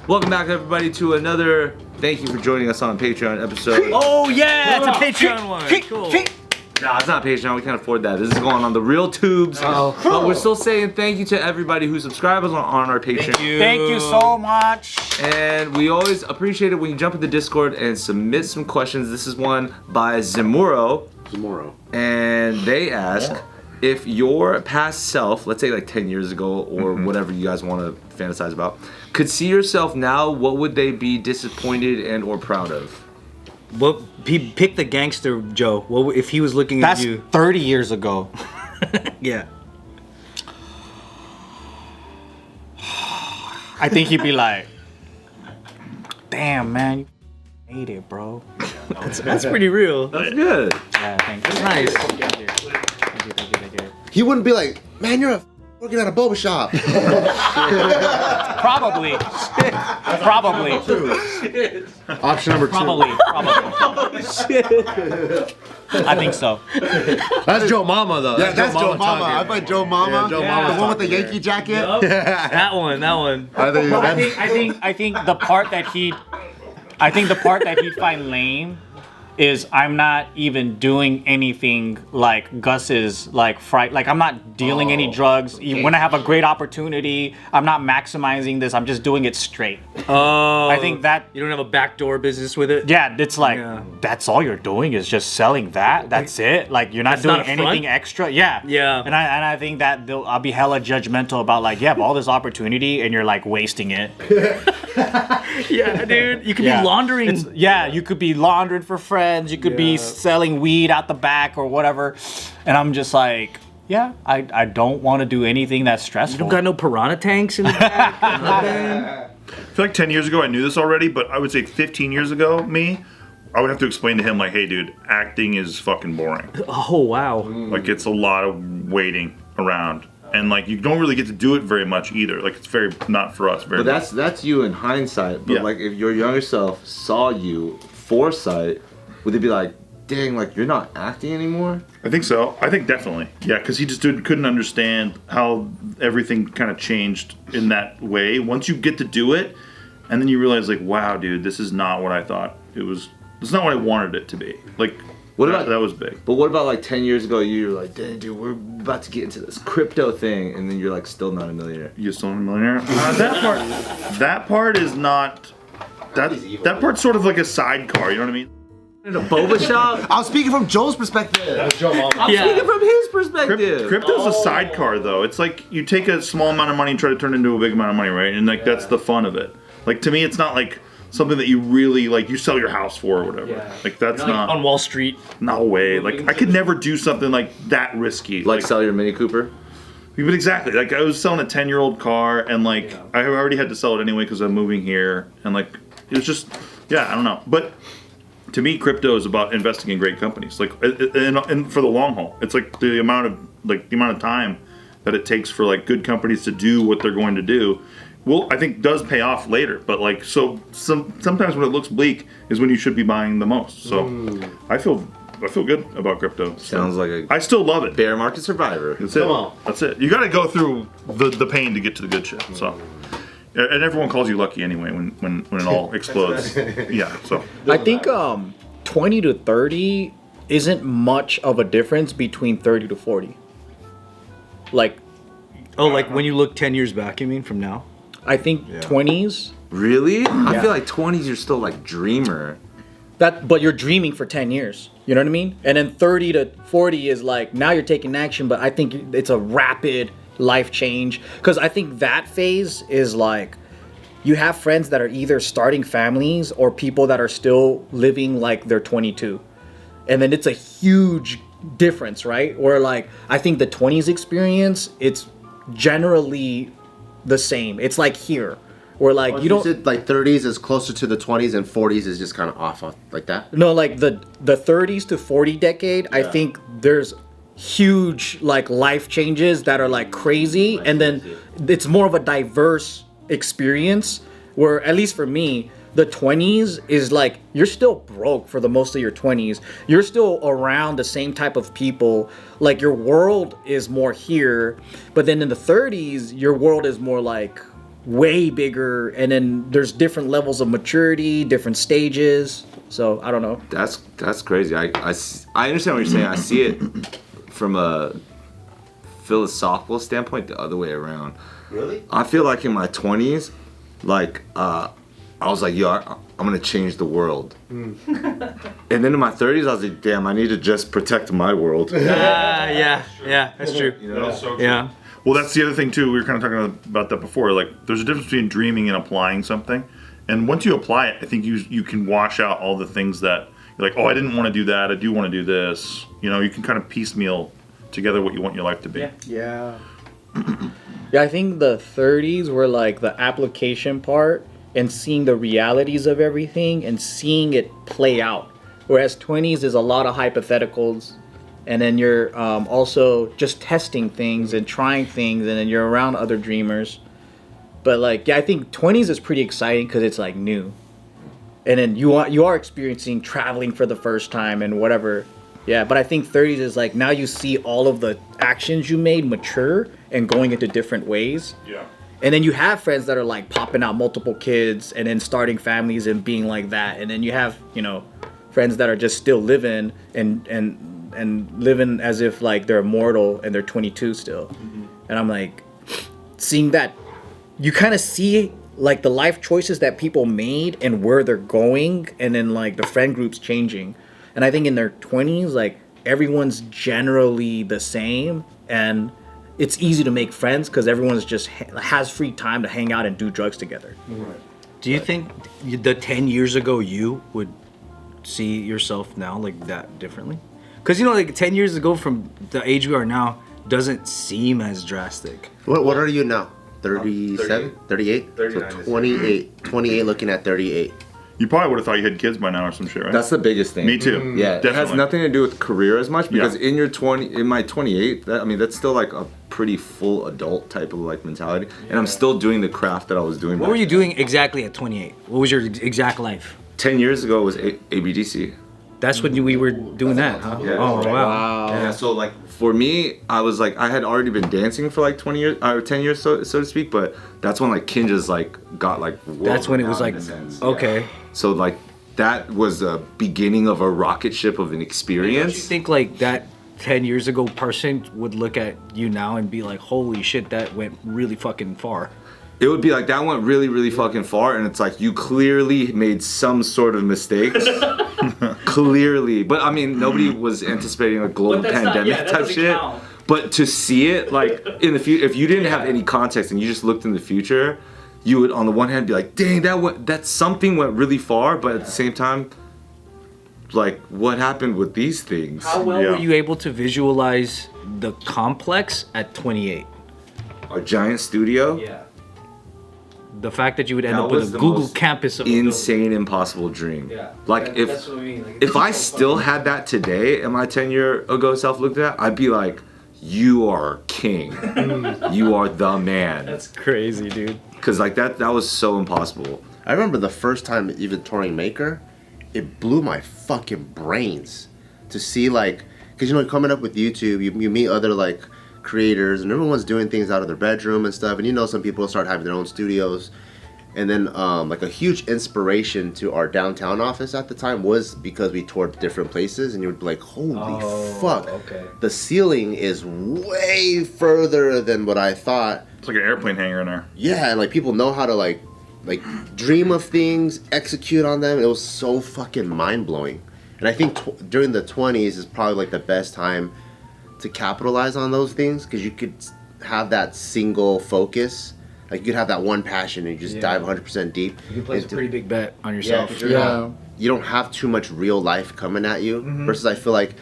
Welcome back, everybody, to another. Thank you for joining us on Patreon episode. Oh yeah, it's a Patreon one. Cool. Nah, it's not Patreon. We can't afford that. This is going on the real tubes. Oh. But we're still saying thank you to everybody who subscribes on our Patreon. Thank you so much. And we always appreciate it when you jump into Discord and submit some questions. This is one by Zamuro. And they ask if your past self, let's say like 10 years ago or whatever you guys want to fantasize about, could see yourself now, what would they be disappointed and or proud of? What? Pick the gangster Joe. What if he was looking at you? That's 30 years ago. Yeah. I think he'd be like, damn, man, you made it, bro. That's pretty real. That's good. Yeah, thank you. That's nice. Thank you. He wouldn't be like, man, you're working at a boba shop. Probably. Probably. Option number 2. Probably. I think so. That's Joe Mama, though. Yeah, that's Joe Mama. I bet Joe Mama. Yeah, Joe Mama. The one with the Yankee jacket. Yep. That one. I think the part that he'd find lame is I'm not even doing anything like Gus's like I'm not dealing any drugs. When I have a great opportunity, I'm not maximizing this. I'm just doing it straight. Oh. I think that You don't have a backdoor business with it. yeah, it's like that's all you're doing is just selling that. That's it. Like you're not That's doing not a anything front? extra. Yeah. Yeah. And I think that I'll be hella judgmental about like you have all this opportunity and you're like wasting it. Yeah, dude. You could Yeah. be laundering. You could be laundering for friends. You could be selling weed out the back or whatever. And I'm just like, I don't want to do anything that's stressful. You don't got no piranha tanks in the back. I feel like 10 years ago I knew this already, but I would say 15 years ago, I would have to explain to him like, hey dude, acting is fucking boring. Oh wow. Like it's a lot of waiting around. And like you don't really get to do it very much either. Like it's very not for us very But much. that's you in hindsight. But Yeah. like if your younger self saw you foresight, would they be like, dang, like you're not acting anymore? I think so. I think definitely. Yeah, because he just couldn't understand how everything kind of changed in that way. Once you get to do it, and then you realize like, wow, dude, this is not what I thought it was. It's not what I wanted it to be. Like, What about that was big. But what about like 10 years ago? You were like, dang, dude, we're about to get into this crypto thing, and then you're like still not a millionaire. You still a millionaire? That part is not. That part's sort of like a sidecar. You know what I mean? In a boba shop? I was speaking from Joe's perspective. I'm speaking from his perspective. Crypto's a sidecar, though. It's like you take a small amount of money and try to turn it into a big amount of money, right? And like that's the fun of it. Like to me, it's not like something that you really like. You sell your house for or whatever. Yeah. Like that's Like not on Wall Street. No way. Like I could never do something like that risky. Like sell your Mini Cooper? But exactly. Like I was selling a 10-year-old car, and like I already had to sell it anyway because I'm moving here, and like it was just I don't know, but. To me, crypto is about investing in great companies, like and for the long haul. It's like the amount of time that it takes for like good companies to do what they're going to do. Well, I think does pay off later, but like sometimes when it looks bleak is when you should be buying the most. So I feel good about crypto. Sounds like I still love it. bear market survivor. That's it. That's it. You got to go through the pain to get to the good shit. So. And everyone calls you lucky anyway when it all explodes. Yeah, so. I think 20 to 30 isn't much of a difference between 30 to 40. Like, Like when you look 10 years back, you mean from now? I think 20s. Really? I feel like 20s you're still like dreamer. But you're dreaming for 10 years. You know what I mean? And then 30 to 40 is like now you're taking action, but I think it's a rapid life change, because I think that phase is like you have friends that are either starting families or people that are still living like they're 22, and then it's a huge difference, right? Where like I think the 20s experience, it's generally the same. It's like here where like you don't said like 30s is closer to the 20s and 40s is just kind of off like that. No, like the 30s to 40 decade, I think there's huge like life changes that are like crazy, and then it's more of a diverse experience where at least for me the 20s is like you're still broke for the most of your 20s, you're still around the same type of people, like your world is more here, but then in the 30s your world is more like way bigger, and then there's different levels of maturity, different stages. So I don't know. That's crazy. I understand what you're saying. I see it from a philosophical standpoint the other way around. Really? I feel like in my 20s, like I was like, yo, I'm gonna change the world. And then in my 30s, I was like, damn, I need to just protect my world. Yeah, that's true. You know? So true. Yeah. Well, that's the other thing too. We were kind of talking about that before. Like, there's a difference between dreaming and applying something. And once you apply it, I think you can wash out all the things that you're like, oh, I didn't want to do that. I do want to do this. You know, you can kind of piecemeal together what you want your life to be. Yeah. Yeah, I think the 30s were like the application part and seeing the realities of everything and seeing it play out. Whereas 20s is a lot of hypotheticals, and then you're also just testing things and trying things, and then you're around other dreamers. But like, yeah, I think 20s is pretty exciting because it's like new, and then you are experiencing traveling for the first time and whatever. Yeah, but I think 30s is like now you see all of the actions you made mature and going into different ways. Yeah. And then you have friends that are like popping out multiple kids and then starting families and being like that. And then you have, you know, friends that are just still living and living as if like they're immortal and they're 22 still. And I'm like, seeing that, you kind of see like the life choices that people made and where they're going, and then like the friend groups changing. And I think in their 20s, like everyone's generally the same, and it's easy to make friends because everyone's just has free time to hang out and do drugs together. Do you think the 10 years ago you would see yourself now like that differently? Because, you know, like 10 years ago from the age we are now doesn't seem as drastic. What are you now? 37? 38? So 28 looking at 38. You probably would have thought you had kids by now or some shit, right? That's the biggest thing. Me too. Yeah, it has nothing to do with career as much because Yeah. in my 28, that's still like a pretty full adult type of like mentality, and I'm still doing the craft that I was doing. What were you doing exactly at 28? What was your exact life? 10 years ago was ABDC. That's when we were doing that, huh? Yeah. Oh, wow. Yeah, so like for me, I was like I had already been dancing for like 20 years or 10 years so to speak, but that's when like Kinja's like got like That's when it was like, world-renowned in a sense. okay. Yeah. So like that was the beginning of a rocket ship of an Don't you experience. think like that 10 years ago person would look at you now and be like, holy shit, that went really fucking far? It would be like that went really, really fucking far, and it's like you clearly made some sort of mistakes. Clearly, but I mean, nobody was anticipating a global pandemic type shit. Count. But to see it like in the future, if you didn't have any context and you just looked in the future, you would on the one hand be like, dang, that something went really far, but at the same time, like what happened with these things? How well Yeah. were you able to visualize the complex at 28? A giant studio. Yeah. The fact that you would end That up with was a the Google most campus of Insane, impossible dream. Yeah. Like That's what I mean. Like, if I still had that today and my 10-year ago self looked at that, I'd be like, you are king. You are the man. that's crazy, dude. Because like that was so impossible. I remember the first time even touring Maker, it blew my fucking brains to see like, because you know, coming up with YouTube, you meet other like creators and everyone's doing things out of their bedroom and stuff, and you know some people start having their own studios. And then like a huge inspiration to our downtown office at the time was because we toured different places, and you would be like, holy fuck, okay. the ceiling is way further than what I thought. It's like an airplane hangar in there. Yeah, and like people know how to like dream of things, execute on them. It was so fucking mind-blowing. And I think during the 20s is probably like the best time to capitalize on those things, because you could have that single focus. Like you could have that one passion and you just dive 100% deep. You place a pretty big bet on Yeah, yourself. 'cause you don't have too much real life coming at you. Versus I feel like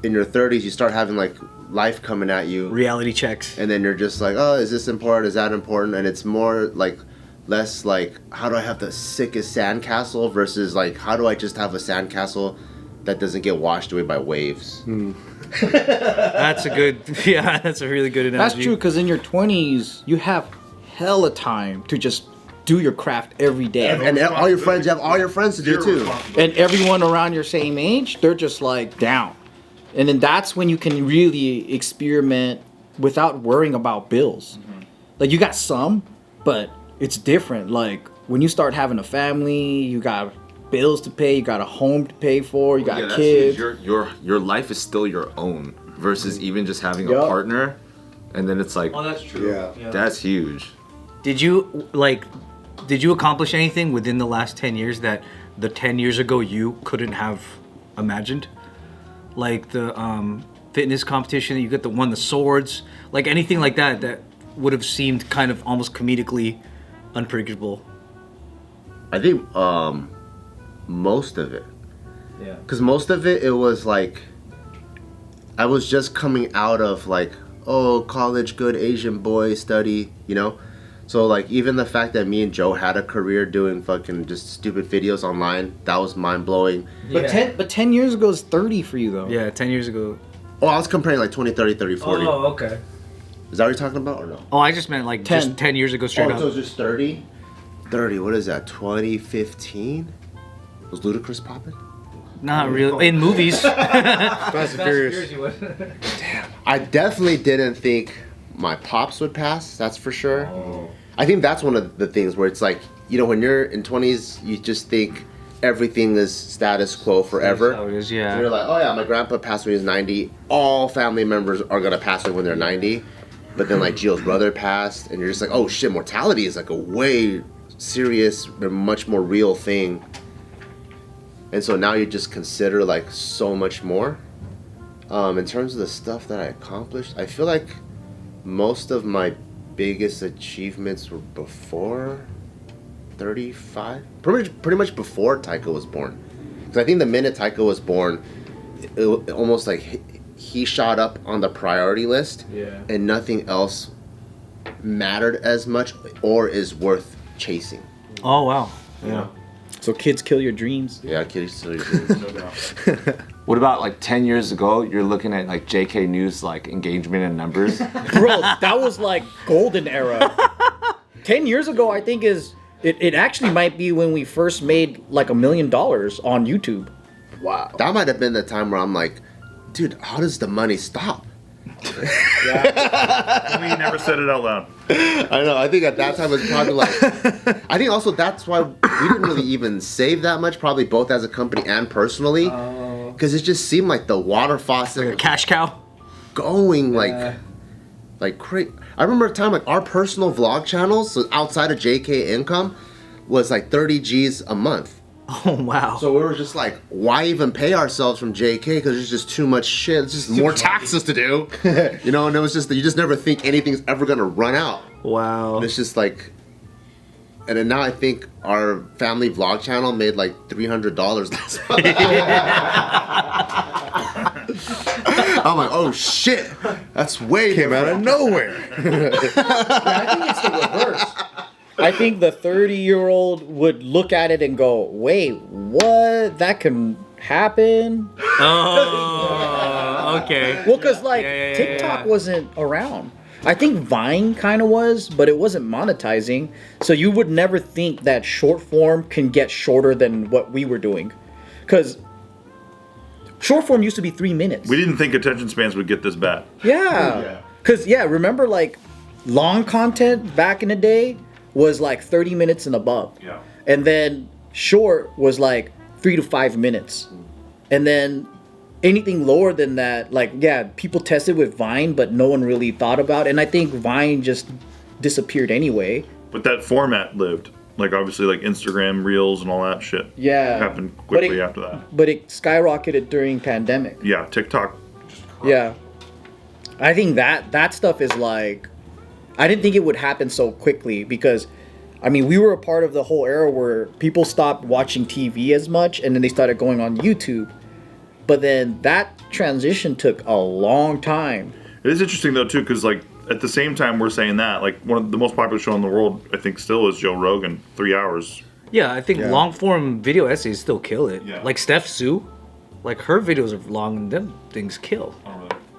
in your 30s you start having like life coming at you, Reality checks. and then you're just like, oh, is this important? Is that important? And it's more like less like, how do I have the sickest sandcastle versus like, how do I just have a sandcastle that doesn't get washed away by waves? That's a good, that's a really good analogy. That's true, because in your 20s, you have hella time to just do your craft every day. And all your friends, you have all your friends to do too. And everyone around your same age, they're just like down. And then that's when you can really experiment without worrying about bills. Like you got some, but it's different. Like when you start having a family, you got bills to pay, you got a home to pay for, you got Yeah, that's kids. huge. Your life is still your own versus even just having a Yup. partner, and then it's like that's true. Yeah. that's huge. Did you accomplish anything within the last 10 years that the 10 years ago you couldn't have imagined? Like the fitness competition that you got won the swords, like anything like that would have seemed kind of almost comedically unpredictable. I think most of it. Yeah. Because most of it was like, I was just coming out of like, oh, college, good Asian boy, study, you know? So like, even the fact that me and Joe had a career doing fucking just stupid videos online, that was mind-blowing. But 10 years ago is 30 for you though. Yeah, 10 years ago. Oh, I was comparing like 20, 30, 30, 40. okay. Is that what you're talking about or no? Oh, I just meant like 10. just 10 years ago straight Oh, up. so it's just 30? 30, what is that, 2015? Was Ludacris popping? Not really. In movies. Fast and Furious. I definitely didn't think my pops would pass, that's for sure. I think that's one of the things where it's like, you know, when you're in 20s, you just think everything is status quo forever. How it is, So yeah. you're like, oh yeah, my grandpa passed when he was 90. All family members are gonna pass away when they're 90. But then like Gio's brother passed, and you're just like, oh shit, mortality is like a way serious, much more real thing. And so now you just consider like so much more. In terms of the stuff that I accomplished, I feel like most of my biggest achievements were before 35. Pretty much before Taika was born. Because I think the minute Taika was born, it almost like he shot up on the priority list, and nothing else mattered as much or is worth chasing. Oh, wow. Yeah. So kids kill your dreams. Yeah, kidding. What about like 10 years ago? You're looking at like JK News like engagement and numbers. Bro, that was like golden era. 10 years ago, I think it actually might be when we first made like $1 million on YouTube. Wow. That might have been the time where I'm like, dude, how does the money stop? We never said it out loud. I know. I think at that time it was probably like. I think also that's why we didn't really even save that much, probably both as a company and personally, because it just seemed like the water faucet Like a cash cow. going like crazy. I remember a time like our personal vlog channels, so outside of JK income, was like 30 G's a month. Oh, wow. So we were just like, why even pay ourselves from JK? Because there's just too much shit. It's just more taxes to do, you know. And it was just that you just never think anything's ever gonna run out. Wow. And it's just like, and then now I think our family vlog channel made like $300 last month. I'm like, oh shit, that's way came out of nowhere. I think it's the reverse. I think the 30-year-old would look at it and go, wait, what? That can happen? Oh, okay. Well, because like Yeah. TikTok wasn't around. I think Vine kind of was, but it wasn't monetizing. So you would never think that short form can get shorter than what we were doing. Because short form used to be 3 minutes. We didn't think attention spans would get this bad. Yeah. Because, remember like long content back in the day was like 30 minutes and above. Yeah. And then short was like 3 to 5 minutes. And then anything lower than that, like, people tested with Vine, but no one really thought about it. And I think Vine just disappeared anyway. But that format lived. Like, obviously, like Instagram Reels and all that shit. Yeah. Happened quickly after that. But it skyrocketed during pandemic. Yeah, TikTok. Yeah. I think that stuff is like, I didn't think it would happen so quickly because, I mean, we were a part of the whole era where people stopped watching TV as much and then they started going on YouTube. But then that transition took a long time. It is interesting, though, too, because, like, at the same time we're saying that, like, one of the most popular show in the world, I think, still is Joe Rogan, 3 hours. Yeah, I think long form video essays still kill it. Yeah. Like Steph Sue, like her videos are long and them things kill.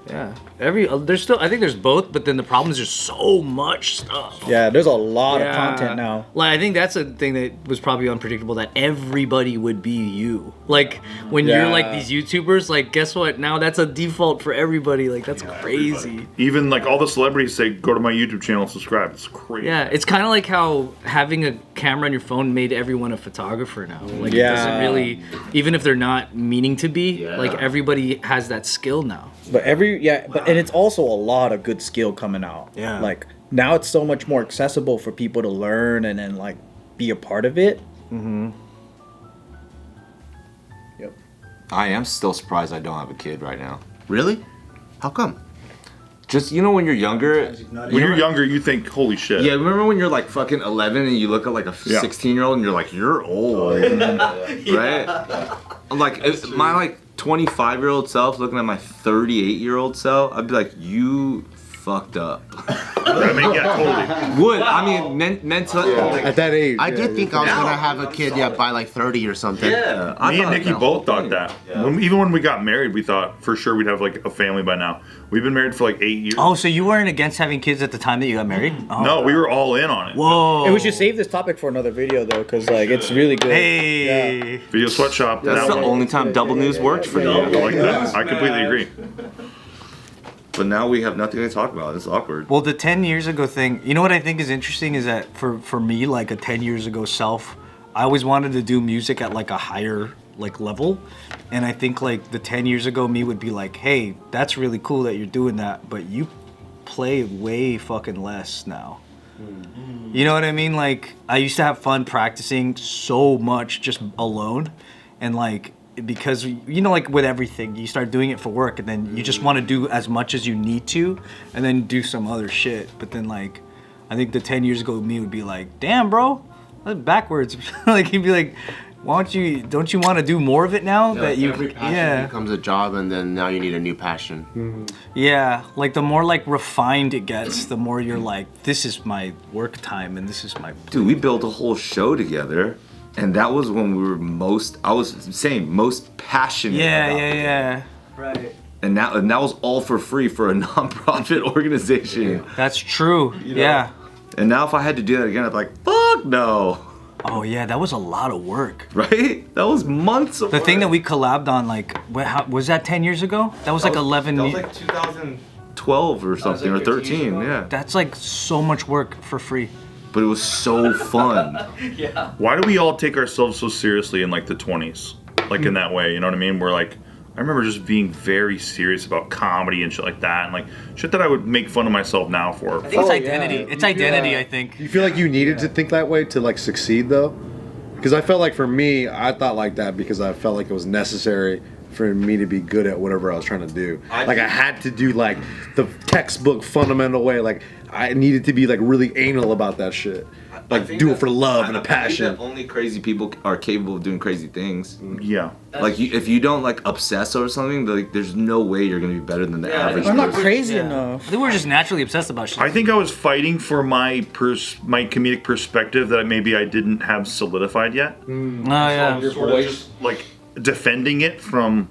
Yeah. There's still, I think there's both, but then the problem is there's so much stuff. Yeah, there's a lot of content now. Like, I think that's a thing that was probably unpredictable, that everybody would be you. Like, when you're like these YouTubers, like, guess what? Now that's a default for everybody. Like, that's crazy. Everybody. Even like all the celebrities say, go to my YouTube channel, subscribe. It's crazy. Yeah, it's kind of like how having a camera on your phone made everyone a photographer now. Like, it doesn't really, even if they're not meaning to be, like, everybody has that skill now. But and it's also a lot of good skill coming out. Yeah. Like now it's so much more accessible for people to learn and then like be a part of it. Mm-hmm. Yep. I am still surprised I don't have a kid right now. Really? How come? Just, you know, when you're younger. When you're younger, you think, holy shit. Yeah, remember when you're like fucking 11 and you look at like a 16-year-old and you're like, you're old, right? Like, my like 25-year-old self looking at my 38-year-old self, I'd be like, you fucked up. I mean, yeah, totally. Would I mean mentally? Like, At that age. I did think I was gonna have a kid, by like 30 or something. yeah, Me and Nikki both thought that. Even when we got married, we thought for sure we'd have like a family by now. We've been married for like 8 years. Oh, so you weren't against having kids at the time that you got married? Oh. No, we were all in on it. Whoa. And we should save this topic for another video though, because like it's really good. Hey. Video sweatshop. That's the only time double news worked for you. Like that. I completely agree. But now we have nothing to talk about. It's awkward. Well, the 10 years ago thing, you know what I think is interesting is that for me, like a 10 years ago self, I always wanted to do music at like a higher like level. And I think like the 10 years ago me would be like, hey, that's really cool that you're doing that, but you play way fucking less now. You know what I mean? Like, I used to have fun practicing so much just alone. And like, because, you know, like with everything, you start doing it for work and then you just want to do as much as you need to and then do some other shit. But then like, I think the 10 years ago me would be like, damn, bro, that's backwards. Like, he'd be like, don't you want to do more of it now that you, every passion becomes a job and then now you need a new passion. Yeah, like the more like refined it gets, the more you're like, this is my work time and this is my. Dude, we built a whole show together, and that was when we were most passionate. Yeah. Right. And that was all for free for a nonprofit organization. That's true. Yeah. And now if I had to do that again, I'd be like, fuck no. Oh yeah, that was a lot of work. Right? That was months of The work. thing that we collabed on, like, was that 10 years ago? That was like 11 That was years. like 2012 or something, or 13, yeah. That's like so much work for free. But it was so fun. Why do we all take ourselves so seriously in like the 20s? Like in that way, you know what I mean? We're like, I remember just being very serious about comedy and shit like that, and like shit that I would make fun of myself now for. I think it's identity. It's identity, I think. You feel like you needed to think that way to like succeed though? Because I felt like for me, I thought like that because I felt like it was necessary for me to be good at whatever I was trying to do. Like I had to do like the textbook fundamental way. Like I needed to be like really anal about that shit. Like do it for love and a passion. I think that only crazy people are capable of doing crazy things. Yeah. Like if you don't like obsess over something, like there's no way you're gonna be better than the average I'm not person. crazy I enough. think we're just naturally obsessed about shit. I think I was fighting for my comedic perspective that maybe I didn't have solidified yet. Oh yeah. Sort of just like defending it from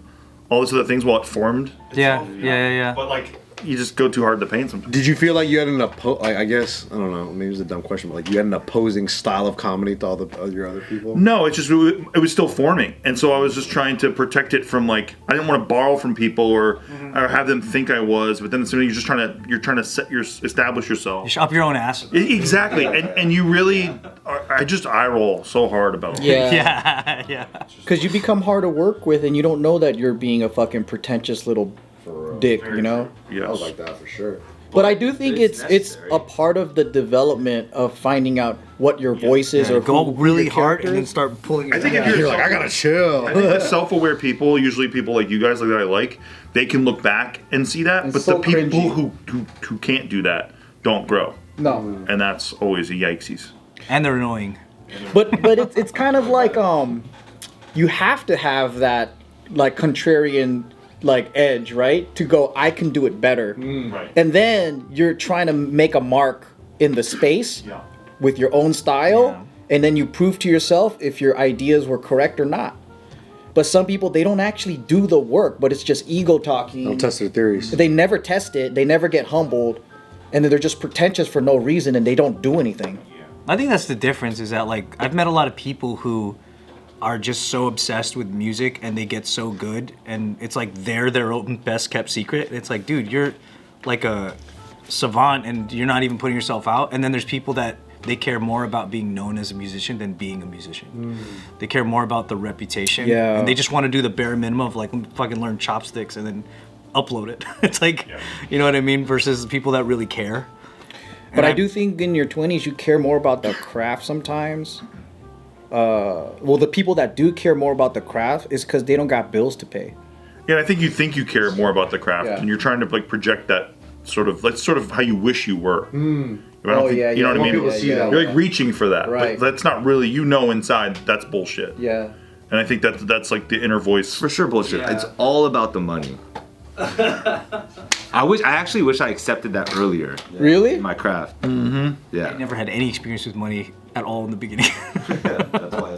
all these other things while it formed. Yeah. But like you just go too hard to paint sometimes. Did you feel like you had an I guess, I don't know, maybe it's a dumb question, but like you had an opposing style of comedy to all your other people? No, it's just it was still forming, and so I was just trying to protect it from like I didn't want to borrow from people or have them think I was. But then as soon as you're trying to establish yourself. Just up your own ass. Exactly, and you really I roll so hard about it. Yeah. Because you become hard to work with and you don't know that you're being a fucking pretentious little dick, you know? Yes. I was like that for sure. But I do think it's necessary. a part of the development of finding out what your voice is or Go who really your hard character and then is. start pulling. I think if You're like, I gotta chill. I think the self-aware people, usually people like you guys, like that I like, they can look back and see that. It's but so the people cringy. who can't do that don't grow, No. and that's always a yikesies. And they're annoying. But it's kind of like you have to have that like contrarian like edge, right? To go, I can do it better. Right. And then you're trying to make a mark in the space Yeah. with your own style, and then you prove to yourself if your ideas were correct or not. But some people, they don't actually do the work, but it's just ego talking. Don't test their theories. They never test it. They never get humbled, and then they're just pretentious for no reason, and they don't do anything. I think that's the difference. Is that like I've met a lot of people who are just so obsessed with music and they get so good, and it's like they're their own best kept secret. It's like, dude, you're like a savant and you're not even putting yourself out. And then there's people that they care more about being known as a musician than being a musician. They care more about the reputation. Yeah. And they just want to do the bare minimum of like fucking learn chopsticks and then upload it. It's like, you know what I mean? Versus people that really care. But I do think in your 20s, you care more about the craft sometimes. Well, the people that do care more about the craft is because they don't got bills to pay. Yeah, I think you care more about the craft, and you're trying to like project that sort of. That's sort of how you wish you were. You know what I mean? People see that. You're like reaching for that, Right. but that's not really. You know, inside that's bullshit. Yeah. And I think that's like the inner voice. For sure, bullshit. It's all about the money. I actually wish I accepted that earlier. Really? In my craft. I Yeah. never had any experience with money at all in the beginning. That's why